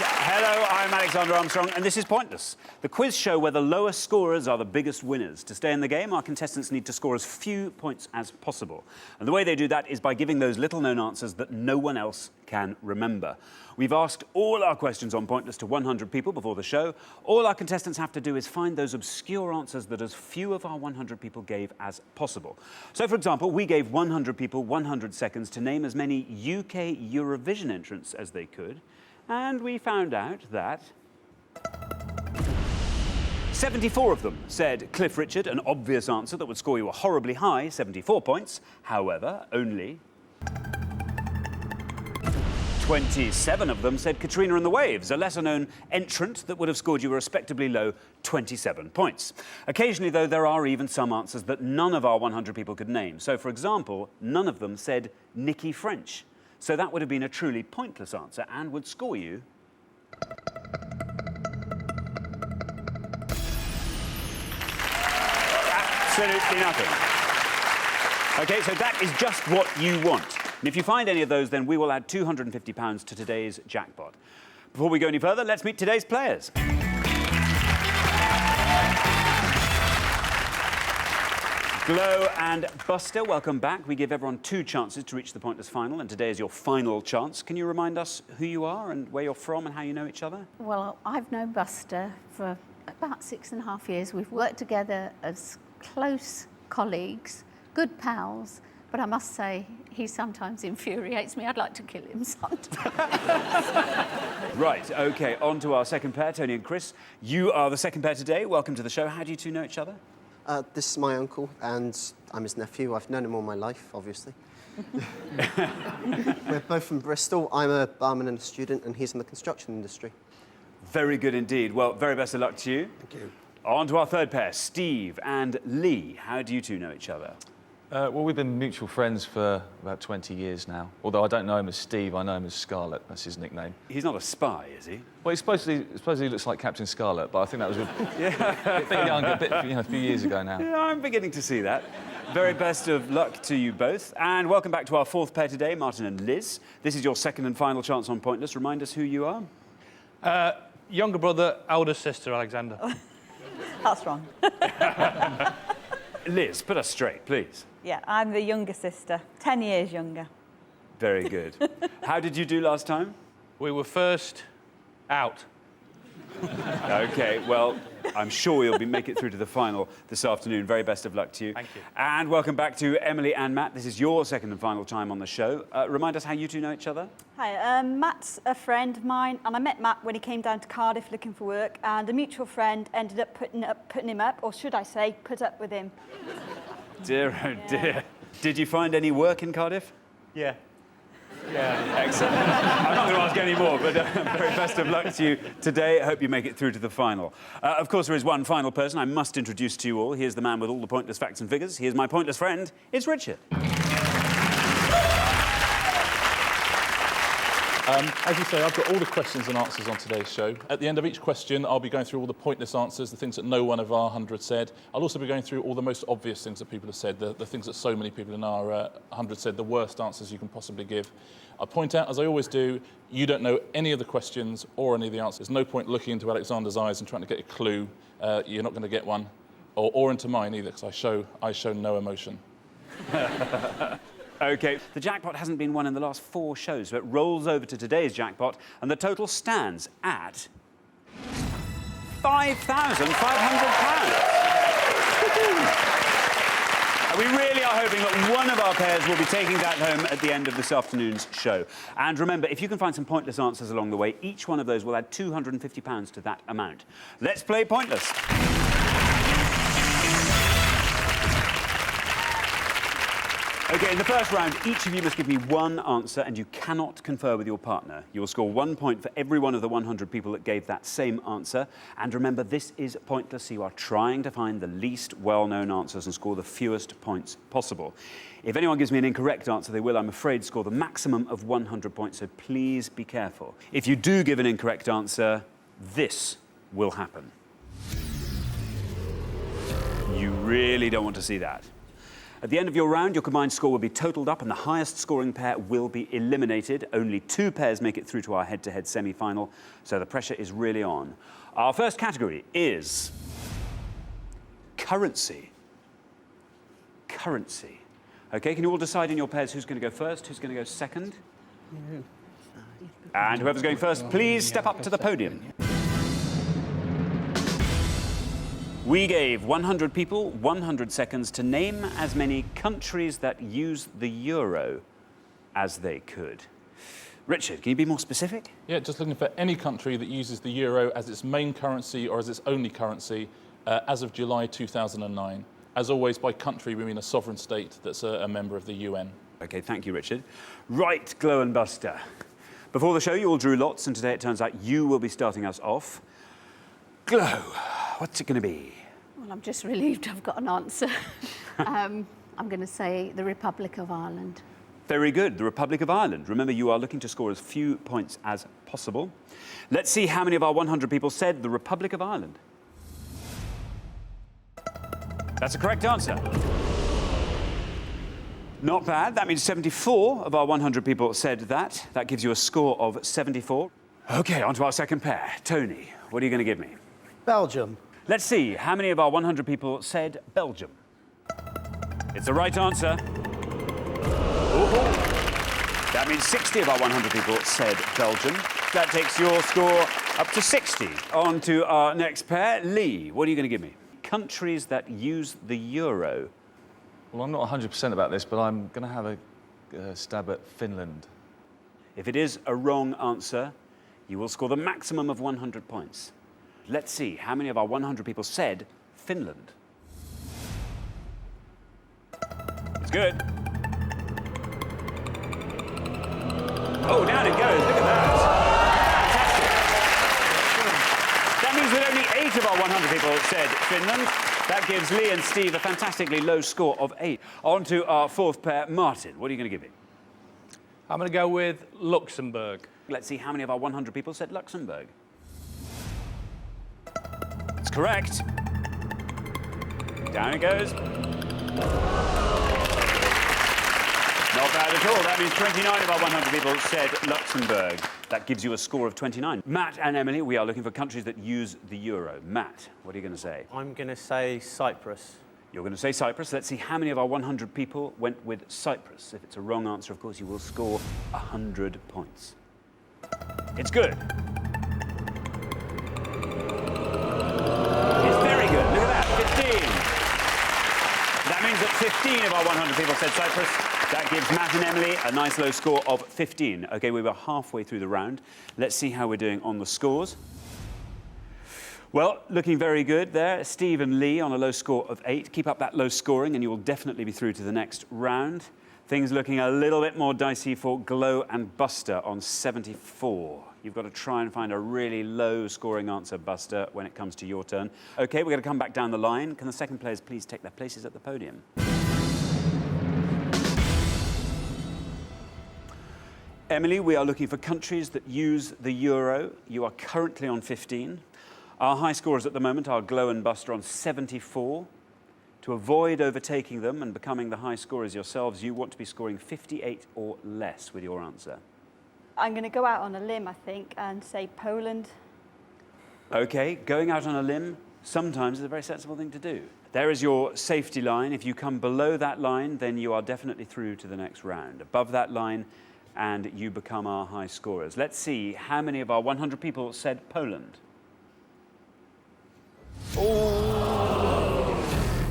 Hello, I'm Alexander Armstrong, and this is Pointless, the quiz show where the lowest scorers are the biggest winners. To stay in the game, our contestants need to score as few points as possible. And the way they do that is by giving those little-known answers that no one else can remember. We've asked all our questions on Pointless to 100 people before the show. All our contestants have to do is find those obscure answers that as few of our 100 people gave as possible. So, for example, we gave 100 people 100 seconds to name as many UK Eurovision entrants as they could. And we found out that 74 of them said Cliff Richard, an obvious answer that would score you a horribly high 74 points. However, only 27 of them said Katrina and the Waves, a lesser-known entrant that would have scored you a respectably low 27 points. Occasionally, though, there are even some answers that none of our 100 people could name. So, for example, none of them said Nikki French. So that would have been a truly pointless answer and would score you absolutely nothing. OK, so that is just what you want. And if you find any of those, then we will add £250 to today's jackpot. Before we go any further, let's meet today's players. Glow and Buster, welcome back. We give everyone 2 chances to reach the Pointless final, and today is your final chance. Can you remind us who you are and where you're from and how you know each other? Well, I've known Buster for about 6.5 years. We've worked together as close colleagues, good pals, but I must say, he sometimes infuriates me. I'd like to kill him sometimes. Right, OK, on to our second pair, Tony and Chris. You are the second pair today. Welcome to the show. How do you two know each other? This is my uncle, and I'm his nephew. I've known him all my life, obviously. We're both from Bristol. I'm a barman and a student, and he's in the construction industry. Very good indeed. Well, very best of luck to you. Thank you. On to our third pair, Steve and Lee. How do you two know each other? Well, we've been mutual friends for about 20 years now. Although I don't know him as Steve, I know him as Scarlet. That's his nickname. He's not a spy, is he? Well, he supposedly looks like Captain Scarlet, but I think that was a bit younger, a few years ago now. Yeah, I'm beginning to see that. Very best of luck to you both. And welcome back to our fourth pair today, Martin and Liz. This is your second and final chance on Pointless. Remind us who you are. Younger brother, elder sister, Alexander. That's wrong. Liz, put us straight, please. Yeah, I'm the younger sister, 10 years younger. Very good. How did you do last time? We were first out. OK, well, I'm sure you'll make it through to the final this afternoon. Very best of luck to you. Thank you. And welcome back to Emily and Matt. This is your second and final time on the show. Remind us how you two know each other. Hi, Matt's a friend of mine, and I met Matt when he came down to Cardiff looking for work, and a mutual friend ended up putting him up, or should I say, put up with him. Dear, oh dear. Did you find any work in Cardiff? Yeah. Yeah, excellent. I'm not going to ask any more, but very best of luck to you today. I hope you make it through to the final. Of course, there is one final person I must introduce to you all. Here's the man with all the pointless facts and figures. Here's my pointless friend. It's Richard. As you say, I've got all the questions and answers on today's show. At the end of each question, I'll be going through all the pointless answers, the things that no one of our 100 said. I'll also be going through all the most obvious things that people have said, the things that so many people in our 100 said, the worst answers you can possibly give. I'll point out, as I always do, you don't know any of the questions or any of the answers. There's no point looking into Alexander's eyes and trying to get a clue. You're not going to get one. Or into mine either, because I show no emotion. OK, the jackpot hasn't been won in the last 4 shows, so it rolls over to today's jackpot, and the total stands at £5,500. We really are hoping that one of our pairs will be taking that home at the end of this afternoon's show. And remember, if you can find some pointless answers along the way, each one of those will add £250 to that amount. Let's play Pointless. OK, in the first round, each of you must give me one answer, and you cannot confer with your partner. You will score 1 point for every one of the 100 people that gave that same answer. And remember, this is Pointless, so you are trying to find the least well-known answers and score the fewest points possible. If anyone gives me an incorrect answer, they will, I'm afraid, score the maximum of 100 points, so please be careful. If you do give an incorrect answer, this will happen. You really don't want to see that. At the end of your round, your combined score will be totalled up and the highest scoring pair will be eliminated. Only 2 pairs make it through to our head-to-head semi-final, so the pressure is really on. Our first category is currency. Currency. OK, can you all decide in your pairs who's going to go first, who's going to go second? And whoever's going first, please step up to the podium. We gave 100 people 100 seconds to name as many countries that use the euro as they could. Richard, can you be more specific? Yeah, just looking for any country that uses the euro as its main currency or as its only currency as of July 2009. As always, by country, we mean a sovereign state that's a member of the UN. OK, thank you, Richard. Right, Glow and Buster. Before the show, you all drew lots, and today it turns out you will be starting us off. Glow, what's it going to be? Well, I'm just relieved I've got an answer. I'm going to say the Republic of Ireland. Very good, the Republic of Ireland. Remember, you are looking to score as few points as possible. Let's see how many of our 100 people said the Republic of Ireland. That's a correct answer. Not bad. That means 74 of our 100 people said that. That gives you a score of 74. OK, on to our second pair. Tony, what are you going to give me? Belgium. Let's see how many of our 100 people said Belgium. It's the right answer. Ooh. That means 60 of our 100 people said Belgium. That takes your score up to 60. On to our next pair. Lee, what are you going to give me? Countries that use the euro. Well, I'm not 100% about this, but I'm going to have a stab at Finland. If it is a wrong answer, you will score the maximum of 100 points. Let's see how many of our 100 people said Finland. It's good. Oh, down it goes. Look at that. Fantastic. That means that only 8 of our 100 people said Finland. That gives Lee and Steve a fantastically low score of 8. On to our fourth pair. Martin, what are you going to give me? I'm going to go with Luxembourg. Let's see how many of our 100 people said Luxembourg. It's correct. Down it goes. Not bad at all. That means 29 of our 100 people said Luxembourg. That gives you a score of 29. Matt and Emily, we are looking for countries that use the euro. Matt, what are you going to say? I'm going to say Cyprus. You're going to say Cyprus. Let's see how many of our 100 people went with Cyprus. If it's a wrong answer, of course, you will score 100 points. It's good. It's very good. Look at that, 15. That means that 15 of our 100 people said Cyprus. That gives Matt and Emily a nice low score of 15. OK, we were halfway through the round. Let's see how we're doing on the scores. Well, looking very good there. Steve and Lee on a low score of 8. Keep up that low scoring and you will definitely be through to the next round. Things looking a little bit more dicey for Glow and Buster on 74. You've got to try and find a really low scoring answer, Buster, when it comes to your turn. OK, we're going to come back down the line. Can the second players please take their places at the podium? Emily, we are looking for countries that use the euro. You are currently on 15. Our high scorers at the moment are Glow and Buster on 74. To avoid overtaking them and becoming the high scorers yourselves, you want to be scoring 58 or less with your answer. I'm going to go out on a limb, I think, and say Poland. OK, going out on a limb sometimes is a very sensible thing to do. There is your safety line. If you come below that line, then you are definitely through to the next round. Above that line, and you become our high scorers. Let's see how many of our 100 people said Poland. Oh!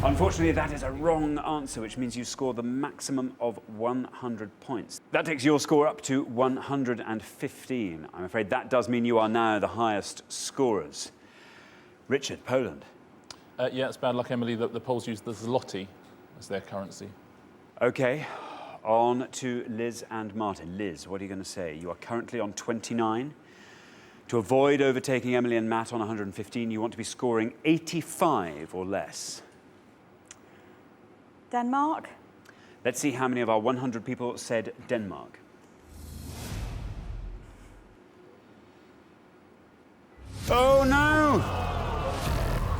Unfortunately, that is a wrong answer, which means you score the maximum of 100 points. That takes your score up to 115. I'm afraid that does mean you are now the highest scorers. Richard, Poland. Yeah, it's bad luck, Emily. The Poles use the zloty as their currency. OK. On to Liz and Martin. Liz, what are you going to say? You are currently on 29. To avoid overtaking Emily and Matt on 115, you want to be scoring 85 or less. Denmark. Let's see how many of our 100 people said Denmark. Oh, no!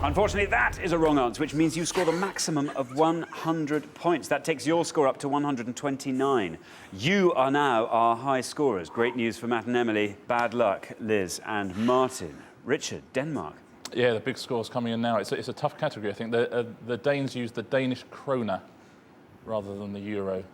Unfortunately, that is a wrong answer, which means you scored a maximum of 100 points. That takes your score up to 129. You are now our high scorers. Great news for Matt and Emily. Bad luck, Liz and Martin. Richard, Denmark. Yeah, the big score's coming in now. It's a tough category, I think. The Danes use the Danish krone rather than the euro.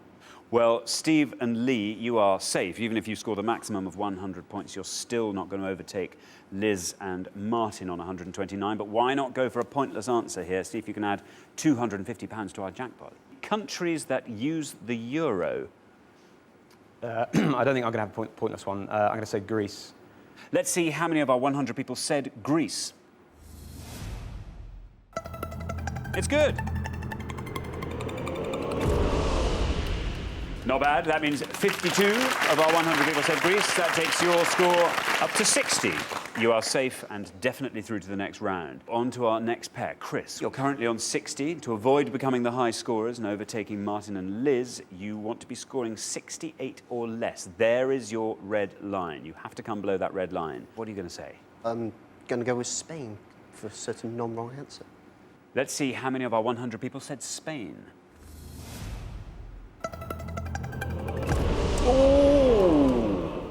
Well, Steve and Lee, you are safe. Even if you score the maximum of 100 points, you're still not going to overtake Liz and Martin on 129. But why not go for a pointless answer here? See if you can add £250 to our jackpot. Countries that use the euro. I don't think I'm going to have a pointless one. I'm going to say Greece. Let's see how many of our 100 people said Greece. It's good. Not bad. That means 52 of our 100 people said Greece. That takes your score up to 60. You are safe and definitely through to the next round. On to our next pair. Chris, you're currently on 60. To avoid becoming the high scorers and overtaking Martin and Liz, you want to be scoring 68 or less. There is your red line. You have to come below that red line. What are you going to say? I'm going to go with Spain for a certain non-wrong answer. Let's see how many of our 100 people said Spain. Oh!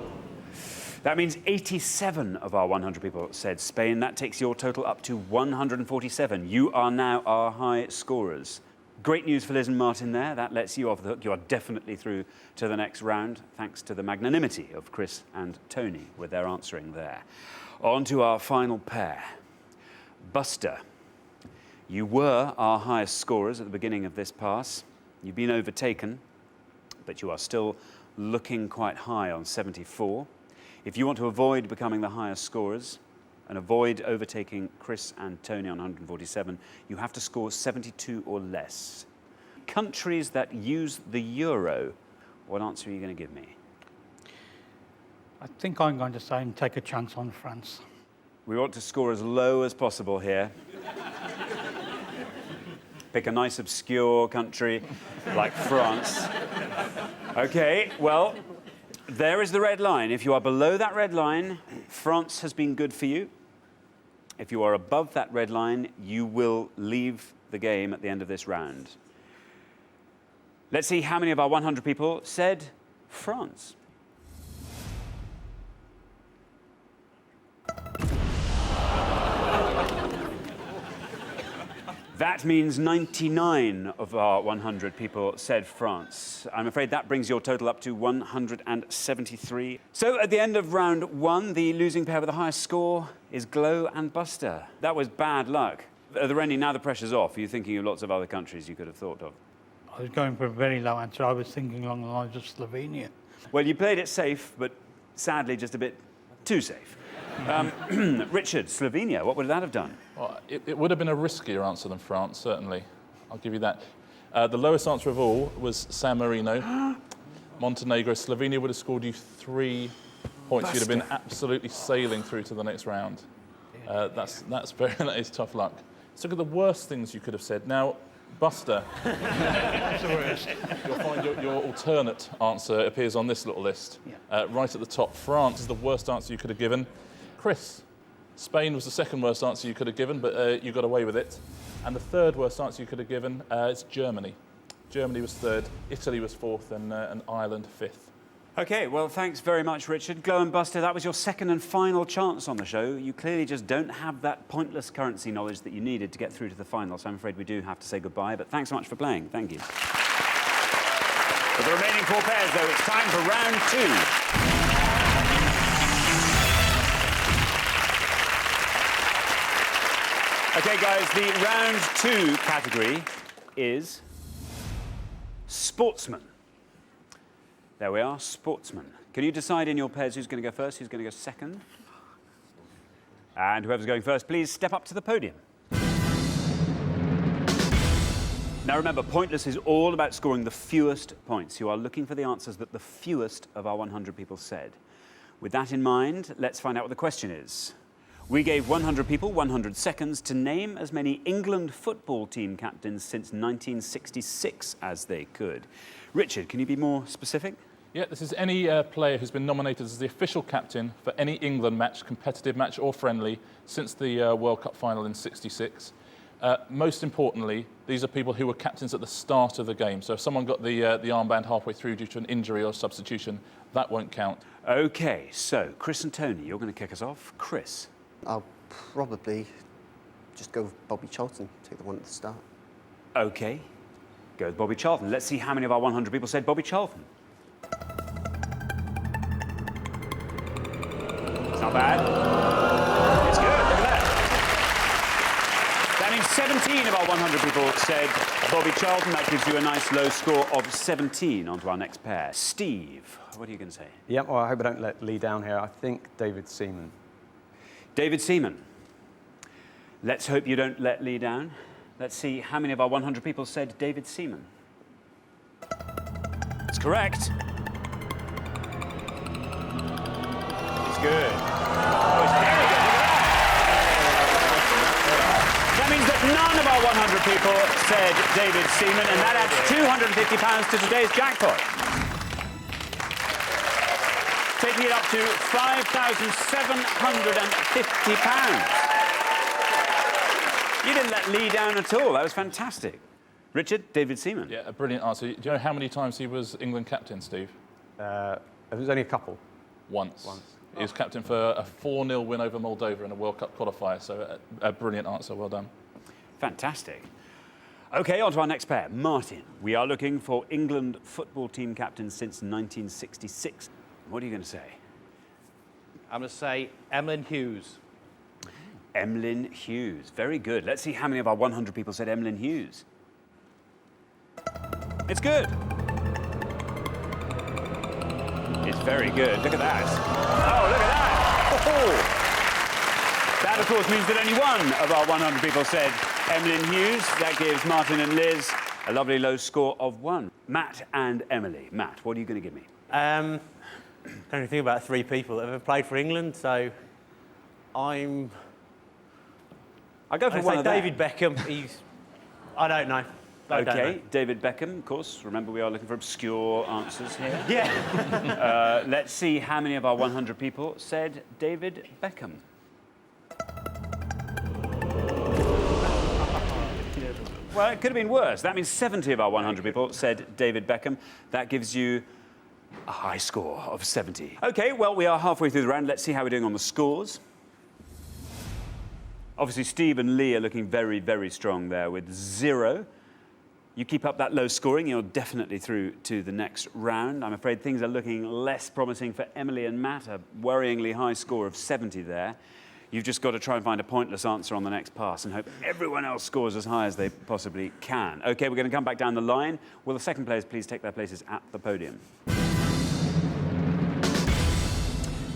That means 87 of our 100 people said Spain. That takes your total up to 147. You are now our high scorers. Great news for Liz and Martin there. That lets you off the hook. You are definitely through to the next round, thanks to the magnanimity of Chris and Tony with their answering there. On to our final pair. Buster, you were our highest scorers at the beginning of this pass. You've been overtaken, but you are still looking quite high on 74. If you want to avoid becoming the highest scorers and avoid overtaking Chris and Tony on 147, you have to score 72 or less. Countries that use the euro, what answer are you going to give me? I think I'm going to say and take a chance on France. We want to score as low as possible here. Pick a nice obscure country like France. OK, well, there is the red line. If you are below that red line, France has been good for you. If you are above that red line, you will leave the game at the end of this round. Let's see how many of our 100 people said France. That means 99 of our 100 people said France. I'm afraid that brings your total up to 173. So at the end of round one, the losing pair with the highest score is Glow and Buster. That was bad luck. Now the pressure's off. Are you thinking of lots of other countries you could have thought of? I was going for a very low answer. I was thinking along the lines of Slovenia. Well, you played it safe, but sadly just a bit too safe. Richard, Slovenia, what would that have done? Well, it would have been a riskier answer than France, certainly. I'll give you that. The lowest answer of all was San Marino. Montenegro. Slovenia would have scored you 3 points. You'd have been absolutely sailing through to the next round. That is tough luck. Let's look at the worst things you could have said. Now, Buster, you'll find your alternate answer appears on this little list. Yeah. Right at the top, France is the worst answer you could have given. Chris, Spain was the second worst answer you could have given, but you got away with it. And the third worst answer you could have given is Germany. Germany was third, Italy was fourth, and Ireland fifth. OK, well, thanks very much, Richard. Glow and Buster, that was your second and final chance on the show. You clearly just don't have that pointless currency knowledge that you needed to get through to the final, so I'm afraid we do have to say goodbye, but thanks so much for playing. Thank you. For the remaining 4 pairs, though, it's time for round 2. OK, guys, the round 2 category is sportsman. There we are, sportsman. Can you decide in your pairs who's going to go first, who's going to go second? And whoever's going first, please step up to the podium. Now remember, Pointless is all about scoring the fewest points. You are looking for the answers that the fewest of our 100 people said. With that in mind, let's find out what the question is. We gave 100 people 100 seconds to name as many England football team captains since 1966 as they could. Richard, can you be more specific? Yeah, this is any player who's been nominated as the official captain for any England match, competitive match or friendly, since the World Cup final in '66. Most importantly, these are people who were captains at the start of the game. So if someone got the armband halfway through due to an injury or substitution, that won't count. OK, so Chris and Tony, you're going to kick us off. Chris. I'll probably just go with Bobby Charlton, take the one at the start. OK, go with Bobby Charlton. Let's see how many of our 100 people said Bobby Charlton. It's not bad. It's good, look at that. That means 17 of our 100 people said Bobby Charlton. That gives you a nice low score of 17. On to our next pair. Steve, what are you going to say? Yeah, well, I hope I don't let Lee down here. I think David Seaman. David Seaman. Let's hope you don't let Lee down. Let's see how many of our 100 people said David Seaman. It's correct. It's good. Oh, it's very good. That means that none of our 100 people said David Seaman, and that adds £250 to today's jackpot. Taking it up to £5,750. You didn't let Lee down at all. That was fantastic. Richard, David Seaman. Yeah, a brilliant answer. Do you know how many times he was England captain, Steve? It was only a couple. Once. He was captain for a 4-0 win over Moldova in a World Cup qualifier, so a brilliant answer. Well done. Fantastic. OK, on to our next pair. Martin, we are looking for England football team captain since 1966. What are you going to say? I'm going to say Emlyn Hughes. Emlyn Hughes. Very good. Let's see how many of our 100 people said Emlyn Hughes. It's good. It's very good. Look at that. Oh, look at that. Oh. That, of course, means that only one of our 100 people said Emlyn Hughes. That gives Martin and Liz a lovely low score of 1. Matt and Emily. Matt, what are you going to give me? Can only think about 3 people that have ever played for England, so I'll go for one of them. David Beckham. I don't know. OK, David Beckham, of course. Remember, we are looking for obscure answers here. Yeah. Let's see how many of our 100 people said David Beckham. Well, it could have been worse. That means 70 of our 100 people said David Beckham. That gives you a high score of 70. OK, well, we are halfway through the round. Let's see how we're doing on the scores. Obviously, Steve and Lee are looking very, very strong there with 0. You keep up that low scoring, you're definitely through to the next round. I'm afraid things are looking less promising for Emily and Matt, a worryingly high score of 70 there. You've just got to try and find a pointless answer on the next pass and hope everyone else scores as high as they possibly can. OK, we're going to come back down the line. Will the second players please take their places at the podium?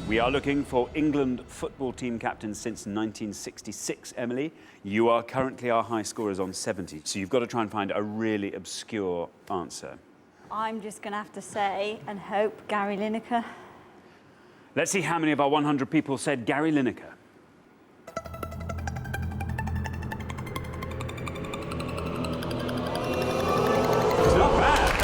We are looking for England football team captain since 1966, Emily. You are currently our high scorers on 70, so you've got to try and find a really obscure answer. I'm just going to have to say and hope Gary Lineker. Let's see how many of our 100 people said Gary Lineker. It's not bad.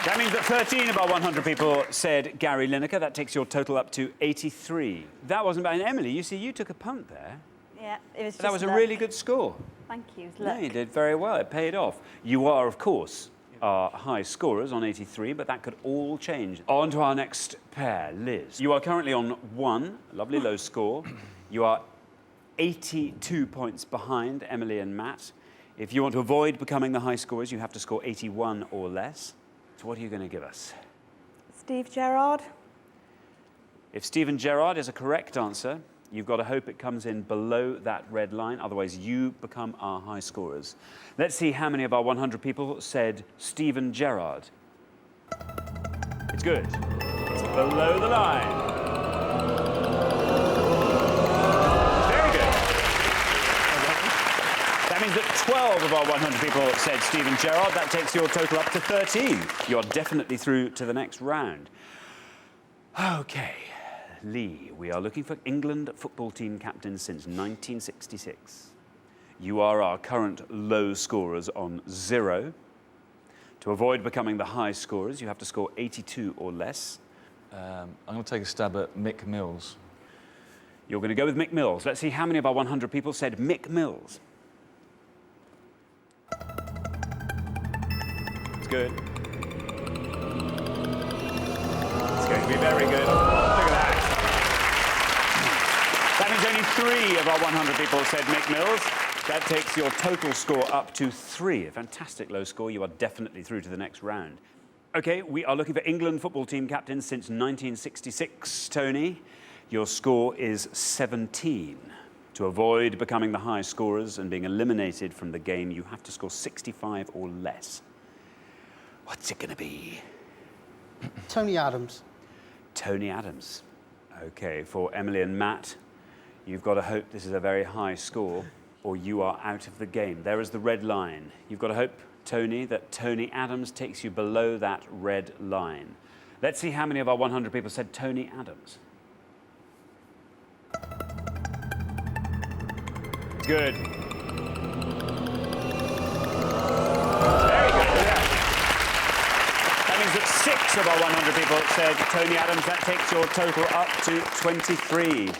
That means that 13 of our 100 people said Gary Lineker. That takes your total up to 83. That wasn't bad. And Emily, you see, you took a punt there. Yeah, it was just That was a really good score. Thank you. No, you did very well. It paid off. You are, of course, our high scorers on 83, but that could all change. On to our next pair, Liz. You are currently on 1, a lovely low score. You are 82 points behind Emily and Matt. If you want to avoid becoming the high scorers, you have to score 81 or less. So what are you going to give us? Steve Gerrard. If Steven Gerrard is a correct answer, you've got to hope it comes in below that red line. Otherwise, you become our high scorers. Let's see how many of our 100 people said Steven Gerrard. It's good. It's below the line. Very good. That means that 12 of our 100 people said Steven Gerrard. That takes your total up to 13. You're definitely through to the next round. OK. Lee, we are looking for England football team captain since 1966. You are our current low scorers on 0. To avoid becoming the high scorers, you have to score 82 or less. I'm going to take a stab at Mick Mills. You're going to go with Mick Mills. Let's see how many of our 100 people said Mick Mills. It's good. It's going to be very good. Look at that. That means only 3 of our 100 people said Mick Mills. That takes your total score up to 3. A fantastic low score. You are definitely through to the next round. OK, we are looking for England football team captains since 1966. Tony, your score is 17. To avoid becoming the high scorers and being eliminated from the game, you have to score 65 or less. What's it going to be? Tony Adams. Tony Adams. OK, for Emily and Matt, you've got to hope this is a very high score, or you are out of the game. There is the red line. You've got to hope, Tony, that Tony Adams takes you below that red line. Let's see how many of our 100 people said Tony Adams. It's good. Very good, yeah. That means that 6 of our 100 people said Tony Adams. That takes your total up to 23.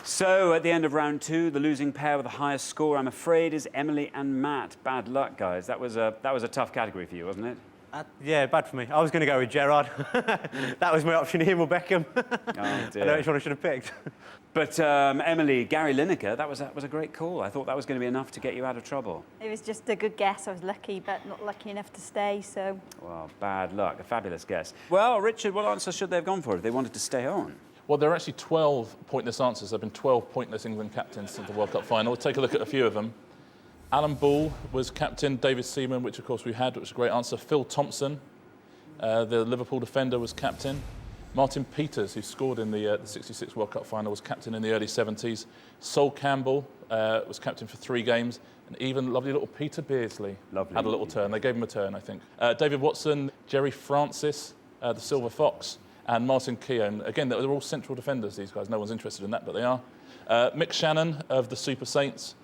So, at the end of round 2, the losing pair with the highest score, I'm afraid, is Emily and Matt. Bad luck, guys. That was a tough category for you, wasn't it? Yeah, bad for me. I was going to go with Gerrard. That was my option, him or Beckham. Oh, dear. I know which one I should have picked. But, Emily, Gary Lineker, that was a great call. I thought that was going to be enough to get you out of trouble. It was just a good guess. I was lucky, but not lucky enough to stay, so... Well, bad luck. A fabulous guess. Well, Richard, what answer should they have gone for if they wanted to stay on? Well, there are actually 12 pointless answers. There have been 12 pointless England captains since the World Cup final. We'll take a look at a few of them. Alan Ball was captain. David Seaman, which of course we had, which was a great answer. Phil Thompson, the Liverpool defender, was captain. Martin Peters, who scored in the 66 World Cup final, was captain in the early 70s. Sol Campbell was captain for 3 games. And even lovely little Peter Beardsley had a little turn. They gave him a turn, I think. David Watson, Jerry Francis, the Silver Fox, and Martin Keown. Again, they're all central defenders, these guys. No one's interested in that, but they are. Mick Shannon of the Super Saints,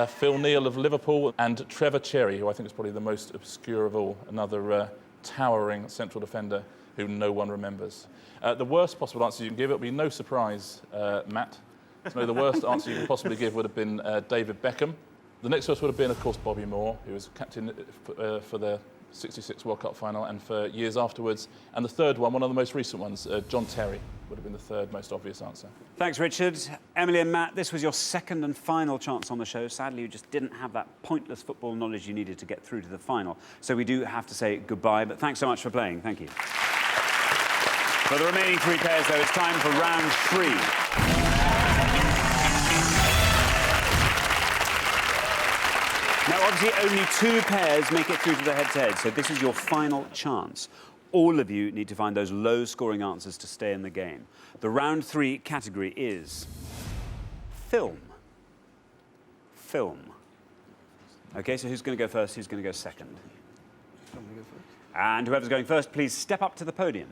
Phil Neal of Liverpool, and Trevor Cherry, who I think is probably the most obscure of all, another towering central defender who no one remembers. The worst possible answer you can give, it'll be no surprise, Matt. So the worst answer you could possibly give would have been David Beckham. The next worst would have been, of course, Bobby Moore, who was captain for the 66 World Cup final and for years afterwards. And the third one of the most recent ones, John Terry, would have been the third most obvious answer. Thanks, Richard. Emily and Matt, this was your second and final chance on the show. Sadly, you just didn't have that pointless football knowledge you needed to get through to the final. So we do have to say goodbye, but thanks so much for playing. Thank you. For the remaining 3 pairs, though, it's time for round 3. Now, obviously, only 2 pairs make it through to the head-to-head, so this is your final chance. All of you need to find those low-scoring answers to stay in the game. The round 3 category is film. Film. OK, so who's going to go first? Who's going to go second? I'm going to go first. And whoever's going first, please step up to the podium.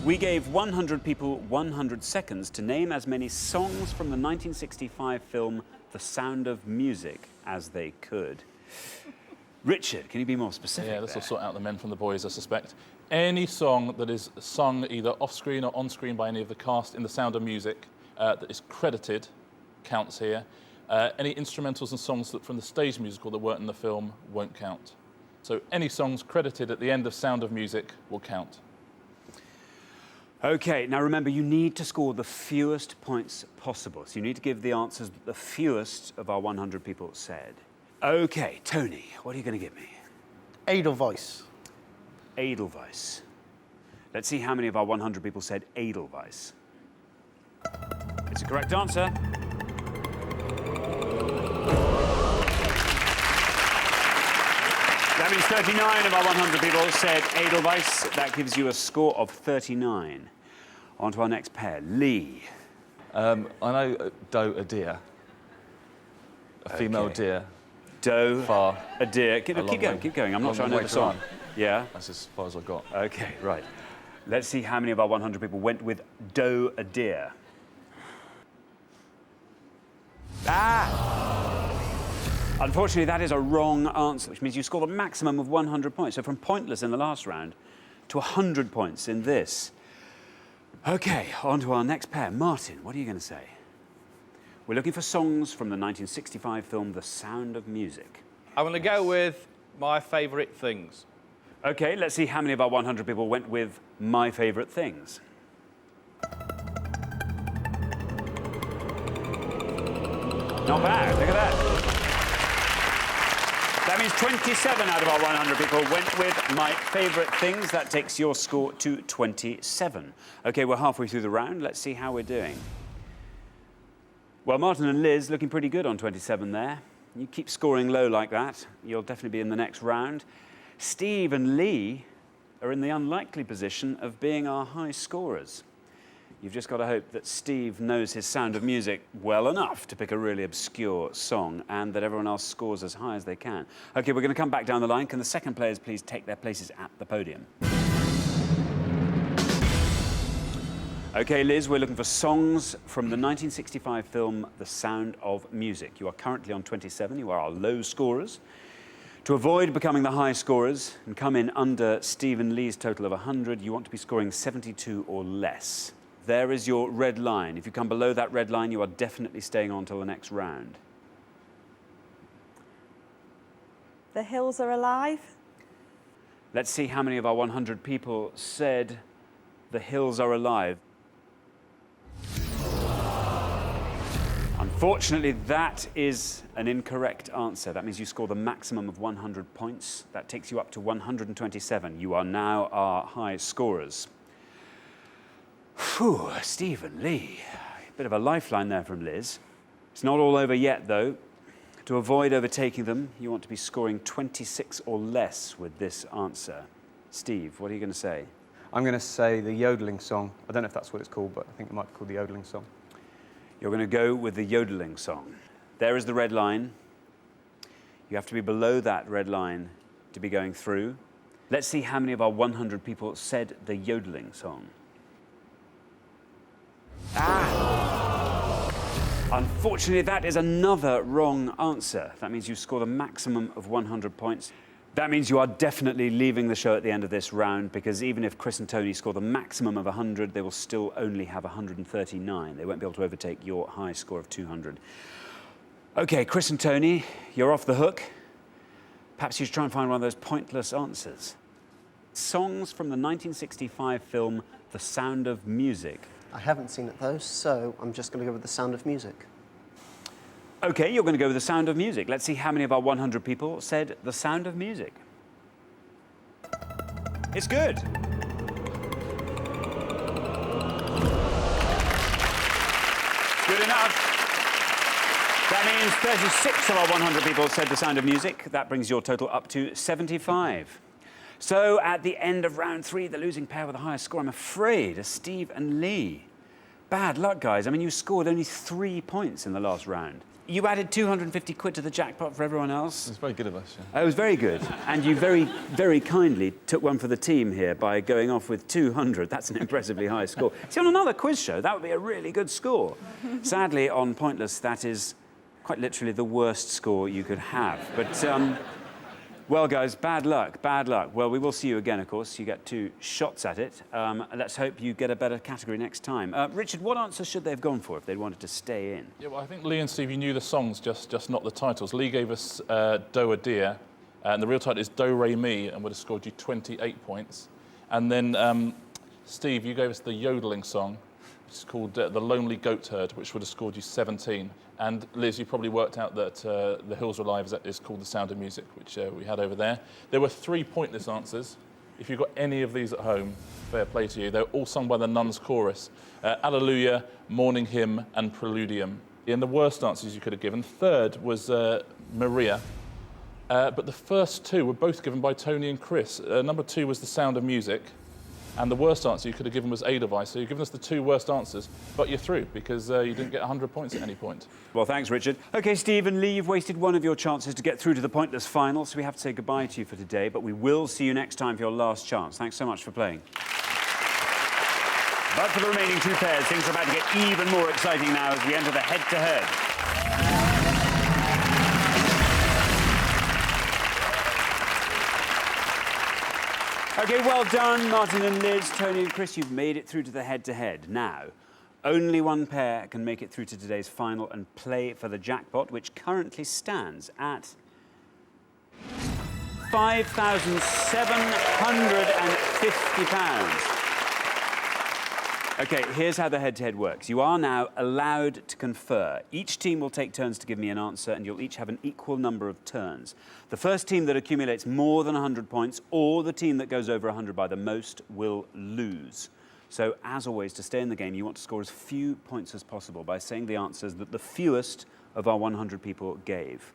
We gave 100 people 100 seconds to name as many songs from the 1965 film The Sound of Music as they could. Richard, can you be more specific? Yeah, this will sort out the men from the boys, I suspect. Any song that is sung either off-screen or on-screen by any of the cast in The Sound of Music that is credited counts here. Any instrumentals and songs from the stage musical that weren't in the film won't count. So any songs credited at the end of Sound of Music will count. OK, now remember, you need to score the fewest points possible. So you need to give the answers that the fewest of our 100 people said. OK, Tony, what are you going to give me? Edelweiss. Edelweiss. Let's see how many of our 100 people said Edelweiss. It's a correct answer. That means 39 of our 100 people said Edelweiss. That gives you a score of 39. On to our next pair. Lee. I know doe, a deer. A female deer. Doe, far. A deer. Keep going. I'm not sure I know the song. Yeah? That's as far as I got. OK, right. Let's see how many of our 100 people went with doe, a deer. Unfortunately, that is a wrong answer, which means you scored a maximum of 100 points. So from pointless in the last round to 100 points in this. OK, on to our next pair. Martin, what are you going to say? We're looking for songs from the 1965 film The Sound of Music. I'm going to go with My Favourite Things. OK, let's see how many of our 100 people went with My Favourite Things. Not bad, look at that. That means 27 out of our 100 people went with My Favourite Things. That takes your score to 27. OK, we're halfway through the round. Let's see how we're doing. Well, Martin and Liz looking pretty good on 27 there. You keep scoring low like that, you'll definitely be in the next round. Steve and Lee are in the unlikely position of being our high scorers. You've just got to hope that Steve knows his Sound of Music well enough to pick a really obscure song and that everyone else scores as high as they can. OK, we're going to come back down the line. Can the second players please take their places at the podium? OK, Liz, we're looking for songs from the 1965 film The Sound of Music. You are currently on 27. You are our low scorers. To avoid becoming the high scorers and come in under Steve and Lee's total of 100, you want to be scoring 72 or less. There is your red line. If you come below that red line, you are definitely staying on till the next round. The Hills Are Alive. Let's see how many of our 100 people said The Hills Are Alive. Unfortunately, that is an incorrect answer. That means you score the maximum of 100 points. That takes you up to 127. You are now our high scorers. Phew, Stephen Lee. A bit of a lifeline there from Liz. It's not all over yet, though. To avoid overtaking them, you want to be scoring 26 or less with this answer. Steve, what are you going to say? I'm going to say the yodeling song. I don't know if that's what it's called, but I think it might be called the yodeling song. You're going to go with the yodeling song. There is the red line. You have to be below that red line to be going through. Let's see how many of our 100 people said the yodeling song. Unfortunately, that is another wrong answer. That means you scored a maximum of 100 points. That means you are definitely leaving the show at the end of this round, because even if Chris and Tony score the maximum of 100, they will still only have 139. They won't be able to overtake your high score of 200. OK, Chris and Tony, you're off the hook. Perhaps you should try and find one of those pointless answers. Songs from the 1965 film The Sound of Music. I haven't seen it, though, so I'm just going to go with The Sound of Music. OK, you're going to go with The Sound of Music. Let's see how many of our 100 people said The Sound of Music. It's good. Good enough. That means 36 of our 100 people said The Sound of Music. That brings your total up to 75. So at the end of round 3, the losing pair with the highest score, I'm afraid, are Steve and Lee. Bad luck, guys. I mean, you scored only 3 points in the last round. You added 250 quid to the jackpot for everyone else. It was very good of us. Yeah. It was very good. And you very, very kindly took one for the team here by going off with 200. That's an impressively high score. See, on another quiz show, that would be a really good score. Sadly, on Pointless, that is quite literally the worst score you could have. But, well, guys, bad luck, bad luck. Well, we will see you again, of course. You get 2 shots at it. Let's hope you get a better category next time. Richard, what answer should they have gone for if they wanted to stay in? Yeah, well, I think Lee and Steve, you knew the songs, just not the titles. Lee gave us Do a Dear, and the real title is Do Re Mi, and would have scored you 28 points. And then, Steve, you gave us the yodeling song, which is called The Lonely Goat Herd, which would have scored you 17. And Liz, you probably worked out that The Hills Are Alive is called The Sound of Music, which we had over there. There were 3 pointless answers. If you've got any of these at home, fair play to you. They're all sung by the Nuns Chorus. Alleluia, Morning Hymn, and Preludium. And the worst answers you could have given. Third was Maria. But the first 2 were both given by Tony and Chris. Number 2 was The Sound of Music. And the worst answer you could have given was Edelweiss. So you've given us the 2 worst answers, but you're through because you didn't get 100 points at any point. Well, thanks, Richard. OK, Steve and Lee, you've wasted one of your chances to get through to the Pointless final, so we have to say goodbye to you for today, but we will see you next time for your last chance. Thanks so much for playing. But for the remaining 2 pairs, things are about to get even more exciting now as we enter the head-to-head. OK, well done, Martin and Liz. Tony and Chris, you've made it through to the head-to-head. Now, only one pair can make it through to today's final and play for the jackpot, which currently stands at £5,750. OK, here's how the head-to-head works. You are now allowed to confer. Each team will take turns to give me an answer, and you'll each have an equal number of turns. The first team that accumulates more than 100 points, or the team that goes over 100 by the most, will lose. So, as always, to stay in the game, you want to score as few points as possible by saying the answers that the fewest of our 100 people gave.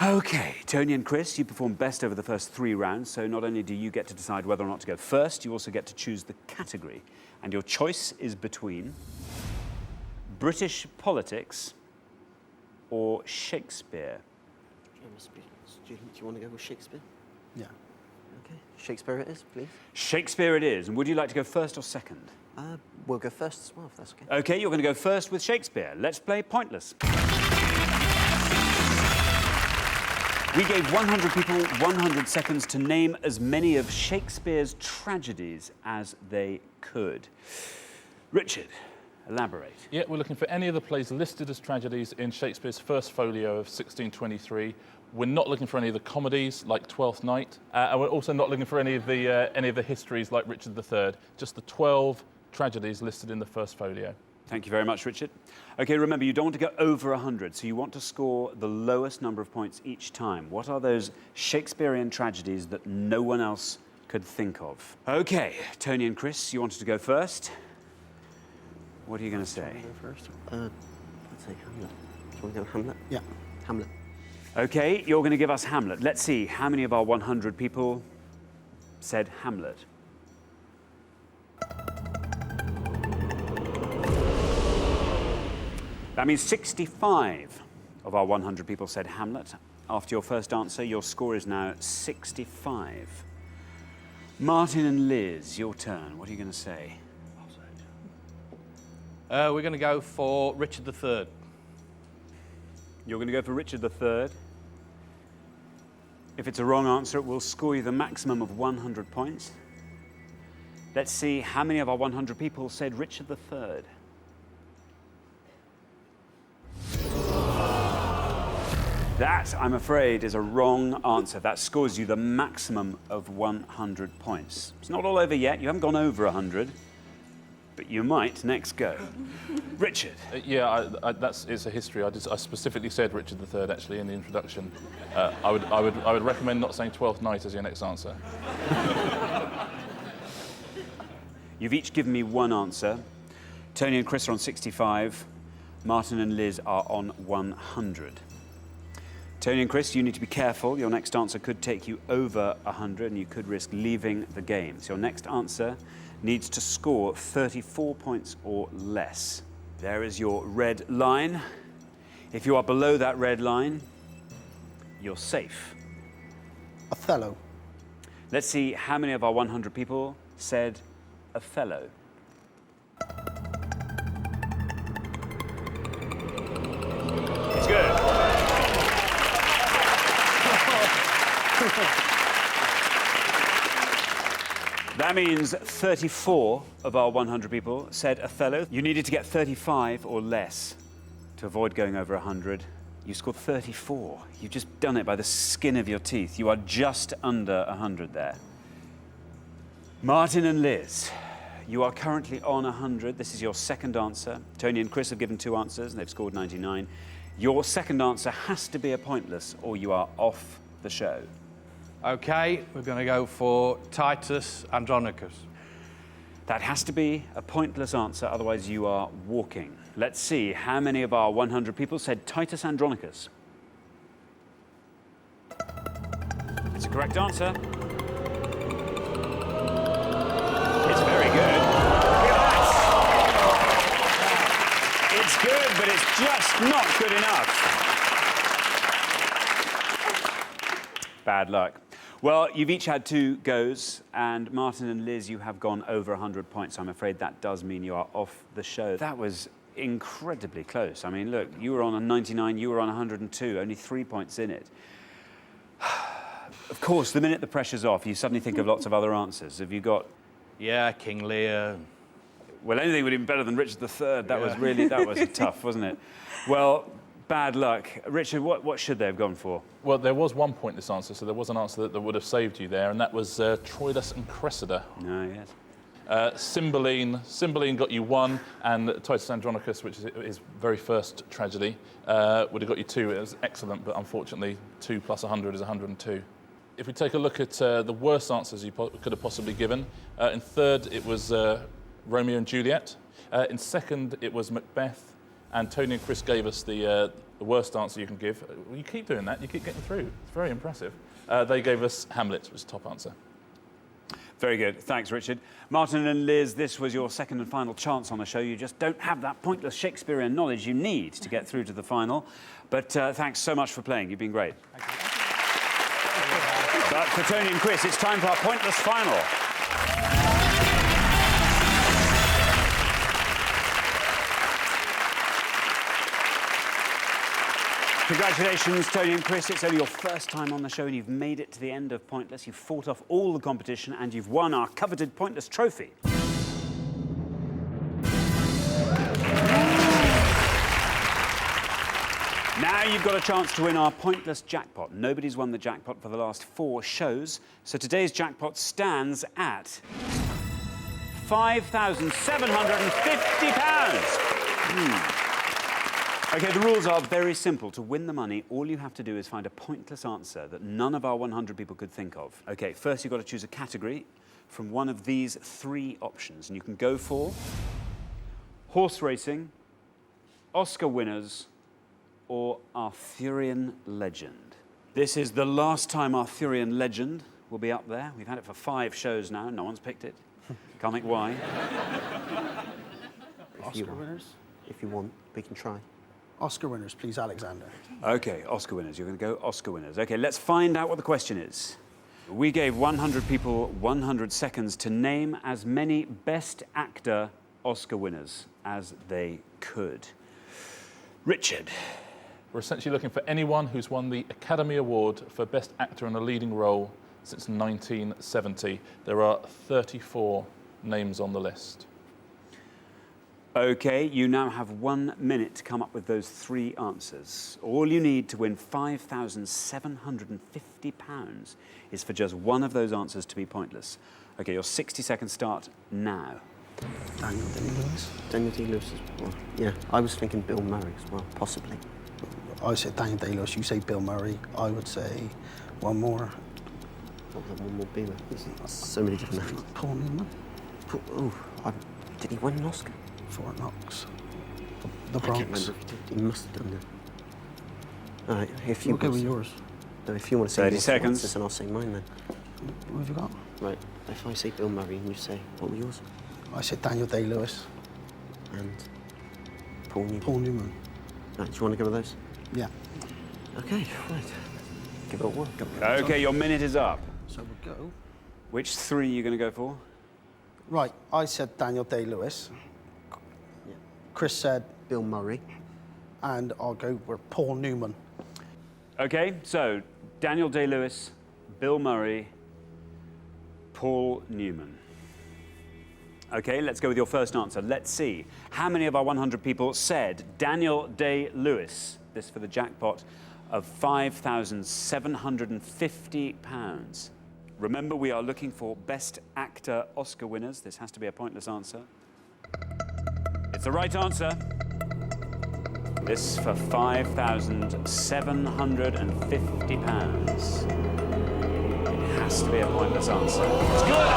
OK, Tony and Chris, you performed best over the first 3 rounds, so not only do you get to decide whether or not to go first, you also get to choose the category. And your choice is between British politics or Shakespeare. Do you want to go with Shakespeare? Yeah. OK, Shakespeare it is, please. Shakespeare it is. And would you like to go first or second? We'll go first as well, if that's OK. OK, you're going to go first with Shakespeare. Let's play Pointless. We gave 100 people 100 seconds to name as many of Shakespeare's tragedies as they could. Richard, elaborate. Yeah, we're looking for any of the plays listed as tragedies in Shakespeare's first folio of 1623. We're not looking for any of the comedies like Twelfth Night, and we're also not looking for any of the histories like Richard III. Just the 12 tragedies listed in the first folio. Thank you very much, Richard. OK, remember, you don't want to go over 100, so you want to score the lowest number of points each time. What are those Shakespearean tragedies that no one else could think of? OK, Tony and Chris, you wanted to go first. What are you going to say? Go first. I'd say Hamlet. Do you want to go Hamlet? Yeah. Hamlet. OK, you're going to give us Hamlet. Let's see how many of our 100 people said Hamlet. That means 65 of our 100 people said Hamlet. After your first answer, your score is now 65. Martin and Liz, your turn. What are you going to say? We're going to go for Richard III. You're going to go for Richard III. If it's a wrong answer, it will score you the maximum of 100 points. Let's see how many of our 100 people said Richard III. That, I'm afraid, is a wrong answer. That scores you the maximum of 100 points. It's not all over yet. You haven't gone over 100, but you might next go. Richard. Yeah, it's a history. I specifically said Richard III actually in the introduction. I would recommend not saying Twelfth Night as your next answer. You've each given me one answer. Tony and Chris are on 65. Martin and Liz are on 100. Tony and Chris, you need to be careful. Your next answer could take you over 100 and you could risk leaving the game. So your next answer needs to score 34 points or less. There is your red line. If you are below that red line, you're safe. Othello. Let's see how many of our 100 people said Othello. It's good. That means 34 of our 100 people said Othello. You needed to get 35 or less to avoid going over 100. You scored 34. You've just done it by the skin of your teeth. You are just under 100 there. Martin and Liz, you are currently on 100. This is your second answer. Tony and Chris have given 2 answers and they've scored 99. Your second answer has to be a pointless or you are off the show. OK, we're going to go for Titus Andronicus. That has to be a pointless answer, otherwise you are walking. Let's see how many of our 100 people said Titus Andronicus. It's a correct answer. It's very good. Look at that. It's good, but it's just not good enough. Bad luck. Well, you've each had 2 goes, and Martin and Liz, you have gone over 100 points. I'm afraid that does mean you are off the show. That was incredibly close. I mean, look, you were on a 99, you were on 102, only 3 points in it. Of course, the minute the pressure's off, you suddenly think of lots of other answers. Have you got... Yeah, King Lear. Well, anything would have been better than Richard III. That was tough, wasn't it? Well, bad luck. Richard, what should they have gone for? Well, there was one pointless answer, so there was an answer that would have saved you there, and that was Troilus and Cressida. No, yes. Cymbeline got you 1, and Titus Andronicus, which is his very first tragedy, would have got you 2. It was excellent, but unfortunately 2 plus 100 is 102. If we take a look at the worst answers you could have possibly given, in third it was Romeo and Juliet. In second it was Macbeth, and Tony and Chris gave us the worst answer you can give. You keep doing that, you keep getting through. It's very impressive. They gave us Hamlet, which was the top answer. Very good. Thanks, Richard. Martin and Liz, this was your second and final chance on the show. You just don't have that pointless Shakespearean knowledge you need to get through to the final. But thanks so much for playing. You've been great. Thank you. But for Tony and Chris, it's time for our pointless final. Congratulations, Tony and Chris. It's only your first time on the show and you've made it to the end of Pointless. You've fought off all the competition and you've won our coveted Pointless trophy. Now you've got a chance to win our Pointless jackpot. Nobody's won the jackpot for the last 4 shows, so today's jackpot stands at £5,750. OK, the rules are very simple. To win the money, all you have to do is find a pointless answer that none of our 100 people could think of. OK, first you've got to choose a category from one of these 3 options. And you can go for horse racing, Oscar winners, or Arthurian legend. This is the last time Arthurian legend will be up there. We've had it for 5 shows now. No one's picked it. Can't think why. Oscar winners? If you want, we can try. Oscar winners, please, Alexander. OK, Oscar winners. You're going to go Oscar winners. OK, let's find out what the question is. We gave 100 people 100 seconds to name as many Best Actor Oscar winners as they could. Richard. We're essentially looking for anyone who's won the Academy Award for Best Actor in a Leading Role since 1970. There are 34 names on the list. OK, you now have 1 minute to come up with those 3 answers. All you need to win £5,750 is for just one of those answers to be pointless. OK, your 60 seconds start now. Daniel Day-Lewis. Daniel Day-Lewis as well. Yeah, I was thinking Bill Murray as well, possibly. I said Daniel Day-Lewis, you say Bill Murray. I would say one more. What would that one more be? There's so many different names. Paul Newman. Did he win an Oscar? Fort Knox. The I Bronx. can't remember if he did. He must have done that. All right, if you We'll go with yours. No, if you want to say 30 your seconds. answers, then I'll say mine then. What have you got? Right, if I say Bill Murray and you say, what were yours? I said Daniel Day-Lewis. And Paul Newman. Paul Newman. Right, do you want to go with those? Yeah. OK, right. Give it a whirl. OK, your minute is up. So we'll go. Which 3 are you going to go for? Right, I said Daniel Day-Lewis. Yeah. Chris said Bill Murray. And I'll go with Paul Newman. OK, so Daniel Day-Lewis, Bill Murray, Paul Newman. OK, let's go with your first answer. Let's see. How many of our 100 people said Daniel Day-Lewis? This for the jackpot of £5,750. Remember, we are looking for Best Actor Oscar winners. This has to be a pointless answer. It's the right answer. This for £5,750. It has to be a pointless answer. It's good!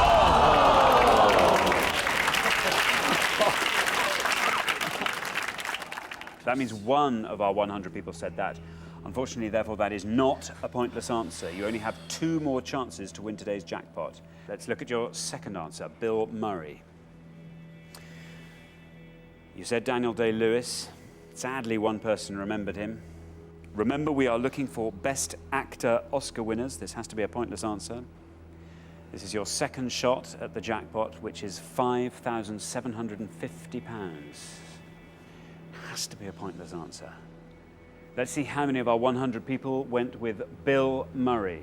That means 1 of our 100 people said that. Unfortunately, therefore, that is not a pointless answer. You only have 2 more chances to win today's jackpot. Let's look at your second answer, Bill Murray. You said Daniel Day-Lewis. Sadly, 1 person remembered him. Remember, we are looking for Best Actor Oscar winners. This has to be a pointless answer. This is your second shot at the jackpot, which is £5,750. Has to be a pointless answer. Let's see how many of our 100 people went with Bill Murray.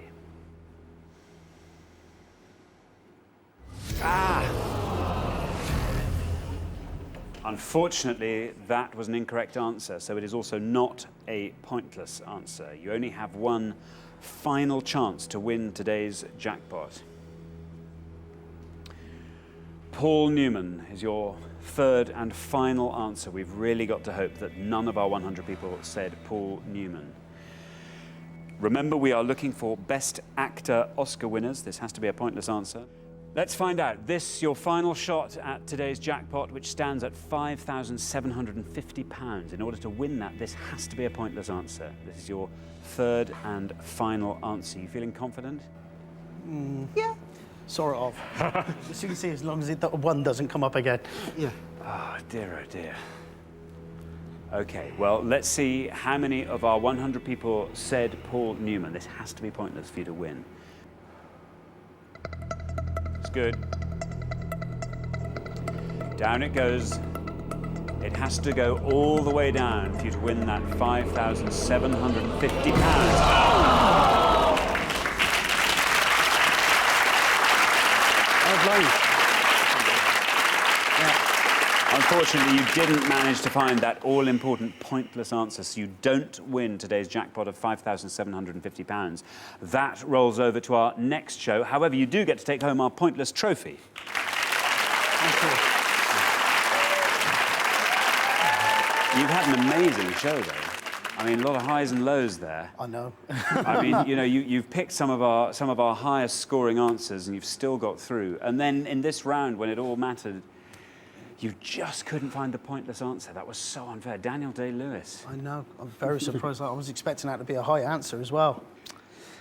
Unfortunately, that was an incorrect answer, so it is also not a pointless answer. You only have one final chance to win today's jackpot. Paul Newman is your third and final answer. We've really got to hope that none of our 100 people said Paul Newman. Remember, we are looking for Best Actor Oscar winners. This has to be a pointless answer. Let's find out. This, your final shot at today's jackpot, which stands at £5,750. In order to win that, this has to be a pointless answer. This is your third and final answer. You feeling confident? Yeah. Sort of. As you can see, as long as that one doesn't come up again. Yeah. Oh, dear, oh, dear. OK, well, let's see how many of our 100 people said Paul Newman. This has to be pointless for you to win. It's good. Down it goes. It has to go all the way down for you to win that £5,750. Unfortunately, you didn't manage to find that all-important pointless answer, so you don't win today's jackpot of £5,750. That rolls over to our next show. However, you do get to take home our pointless trophy. You've had an amazing show, though. I mean, a lot of highs and lows there. I know. I mean, you know, you've picked some of our highest scoring answers, and you've still got through. And then in this round, when it all mattered, you just couldn't find the pointless answer. That was so unfair. Daniel Day-Lewis. I know. I'm very surprised. I was expecting that to be a high answer as well.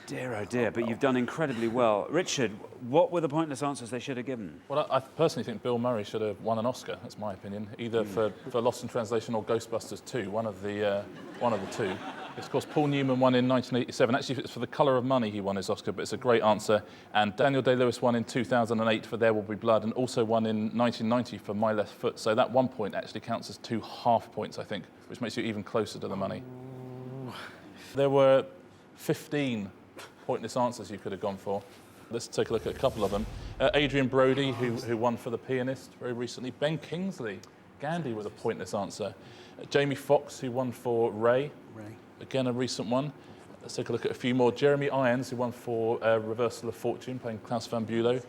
Dear, oh dear, but you've done incredibly well. Richard, what were the pointless answers they should have given? Well, I personally think Bill Murray should have won an Oscar. That's my opinion, either for Lost in Translation or Ghostbusters 2, one of the two. It's, of course, Paul Newman won in 1987. Actually, it's for The Colour of Money he won his Oscar, but it's a great answer. And Daniel Day-Lewis won in 2008 for There Will Be Blood, and also won in 1990 for My Left Foot. So that 1 point actually counts as 2 half points, I think, which makes you even closer to the money. There were 15 pointless answers you could have gone for. Let's take a look at a couple of them. Adrian Brody, who won for The Pianist very recently. Ben Kingsley, Gandhi, with a pointless answer. Jamie Foxx, who won for Ray. Again, a recent one. Let's take a look at a few more. Jeremy Irons, who won for Reversal of Fortune, playing Klaus van Bülow.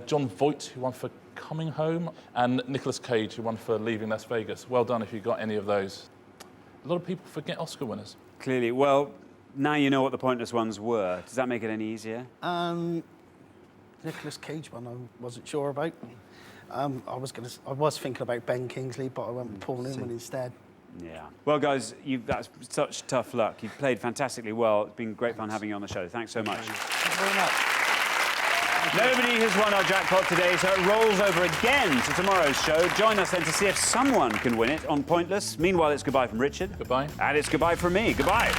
John Voight, who won for Coming Home. And Nicolas Cage, who won for Leaving Las Vegas. Well done if you got any of those. A lot of people forget Oscar winners. Clearly. Well, now you know what the pointless ones were. Does that make it any easier? Nicolas Cage one I wasn't sure about. I was thinking about Ben Kingsley, but I went with Paul Newman instead. Yeah. Well, guys, that's such tough luck. You've played fantastically well. It's been great fun having you on the show. Thanks so much. Thank you very much. Nobody has won our jackpot today, so it rolls over again to tomorrow's show. Join us then to see if someone can win it on Pointless. Meanwhile, it's goodbye from Richard. Goodbye. And it's goodbye from me. Goodbye.